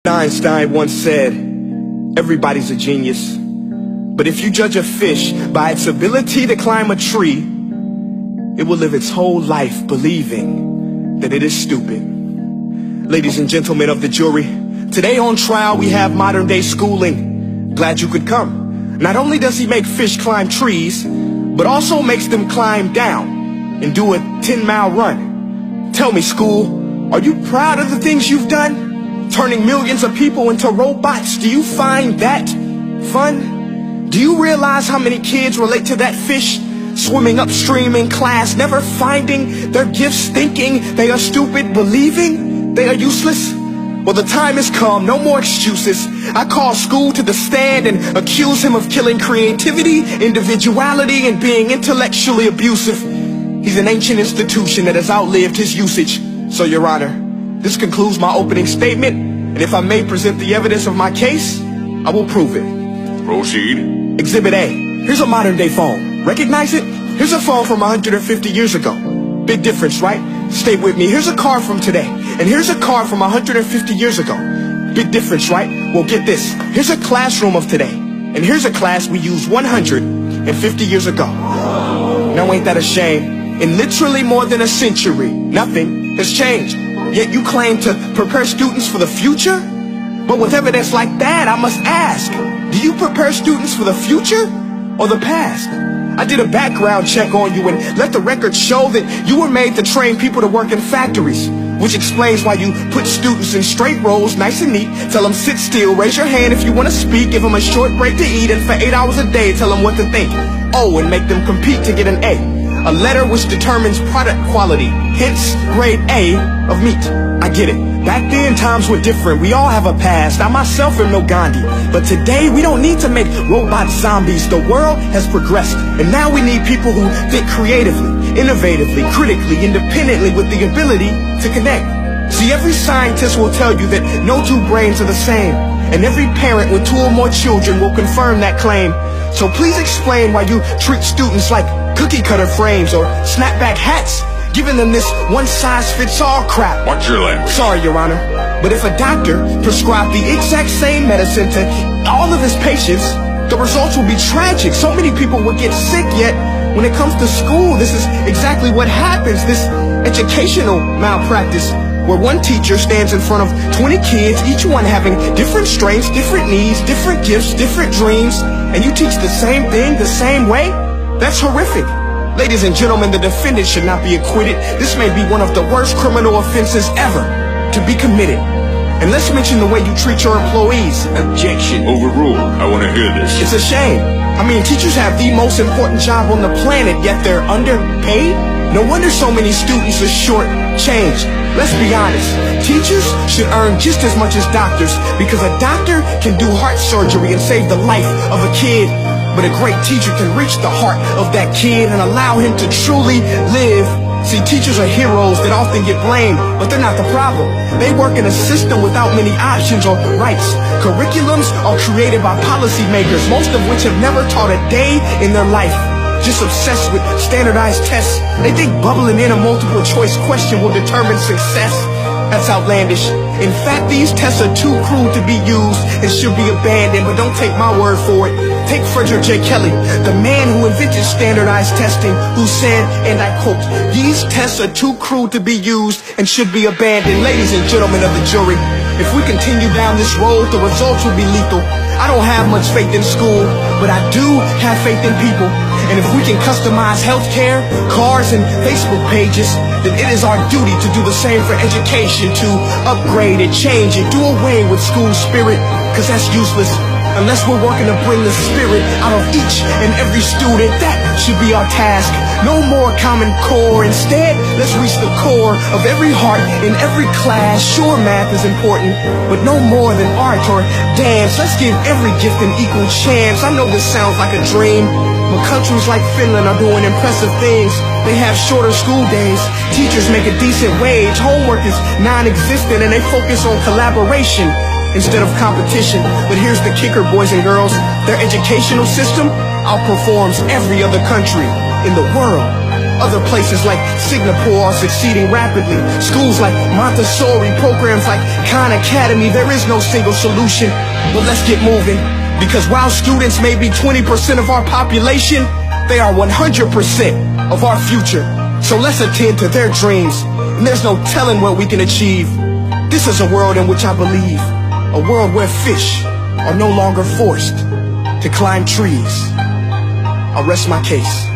Einstein once said, everybody's a genius, but if you judge a fish by its ability to climb a tree, it will live its whole life believing that it is stupid. Ladies and gentlemen of the jury, today on trial we have modern day schooling. Glad you could come. Not only does he make fish climb trees, but also makes them climb down and do a 10-mile run. Tell me, school, are you proud of the things you've done? Turning millions of people into robots, do you find that fun? Do you realize how many kids relate to that fish swimming upstream in class, never finding their gifts, thinking they are stupid, believing they are useless? Well, the time has come, no more excuses. I call school to the stand and accuse him of killing creativity, individuality, and being intellectually abusive. He's an ancient institution that has outlived his usage. So, Your Honor, this concludes my opening statement, and if I may present the evidence of my case, I will prove it. Proceed. Exhibit A. Here's a modern day phone. Recognize it? Here's a phone from 150 years ago. Big difference, right? Stay with me. Here's a car from today, and here's a car from 150 years ago. Big difference, right? Well, get this. Here's a classroom of today, and here's a class we used 150 years ago. Now ain't that a shame? In literally more than a century, nothing has changed. Yet you claim to prepare students for the future? But with evidence like that, I must ask, do you prepare students for the future or the past? I did a background check on you and let the record show that you were made to train people to work in factories, which explains why you put students in straight rows, nice and neat, tell them sit still, raise your hand if you want to speak, give them a short break to eat, and for 8 hours a day tell them what to think. Oh, and make them compete to get an A letter which determines product quality, hence grade A of meat. I get it. Back then, times were different. We all have a past. I myself am no Gandhi. But today, we don't need to make robot zombies. The world has progressed. And now we need people who think creatively, innovatively, critically, independently, with the ability to connect. See, every scientist will tell you that no two brains are the same. And every parent with 2 or more children will confirm that claim. So please explain why you treat students like cookie cutter frames or snapback hats, giving them this one-size-fits-all crap. Watch your language. Sorry, Your Honor, but if a doctor prescribed the exact same medicine to all of his patients, the results will be tragic. So many people will get sick, yet when it comes to school, this is exactly what happens. This educational malpractice, where one teacher stands in front of 20 kids, each one having different strengths, different needs, different gifts, different dreams, and you teach the same thing the same way? That's horrific. Ladies and gentlemen, the defendant should not be acquitted. This may be one of the worst criminal offenses ever to be committed. And let's mention the way you treat your employees. Objection. Overruled. I want to hear this. It's a shame. I mean, teachers have the most important job on the planet, yet they're underpaid? No wonder so many students are short-changed. Let's be honest. Teachers should earn just as much as doctors, because a doctor can do heart surgery and save the life of a kid. But a great teacher can reach the heart of that kid and allow him to truly live. See, teachers are heroes that often get blamed, but they're not the problem. They work in a system without many options or rights. Curriculums are created by policymakers, most of which have never taught a day in their life. Just obsessed with standardized tests. They think bubbling in a multiple choice question will determine success. That's outlandish. In fact, these tests are too cruel to be used and should be abandoned, but don't take my word for it. Take Frederick J. Kelly, the man who invented standardized testing, who said, and I quote, "These tests are too cruel to be used and should be abandoned." Ladies and gentlemen of the jury, if we continue down this road, the results will be lethal. I don't have much faith in school, but I do have faith in people. And if we can customize healthcare, cars, and Facebook pages, then it is our duty to do the same for education, to upgrade it, change it, do away with school spirit, because that's useless. Unless we're working to bring the spirit out of each and every student, that should be our task. No more Common Core. Instead, let's reach the core of every heart in every class. Sure, math is important, but no more than art or dance. Let's give every gift an equal chance. I know this sounds like a dream, but countries like Finland are doing impressive things. They have shorter school days. Teachers make a decent wage. Homework is non-existent, and they focus on collaboration instead of competition. But here's the kicker, boys and girls. Their educational system outperforms every other country in the world. Other places like Singapore are succeeding rapidly. Schools like Montessori, programs like Khan Academy. There is no single solution, but let's get moving. Because while students may be 20% of our population, they are 100% of our future. So let's attend to their dreams, and there's no telling what we can achieve. This is a world in which I believe, a world where fish are no longer forced to climb trees. I'll rest my case.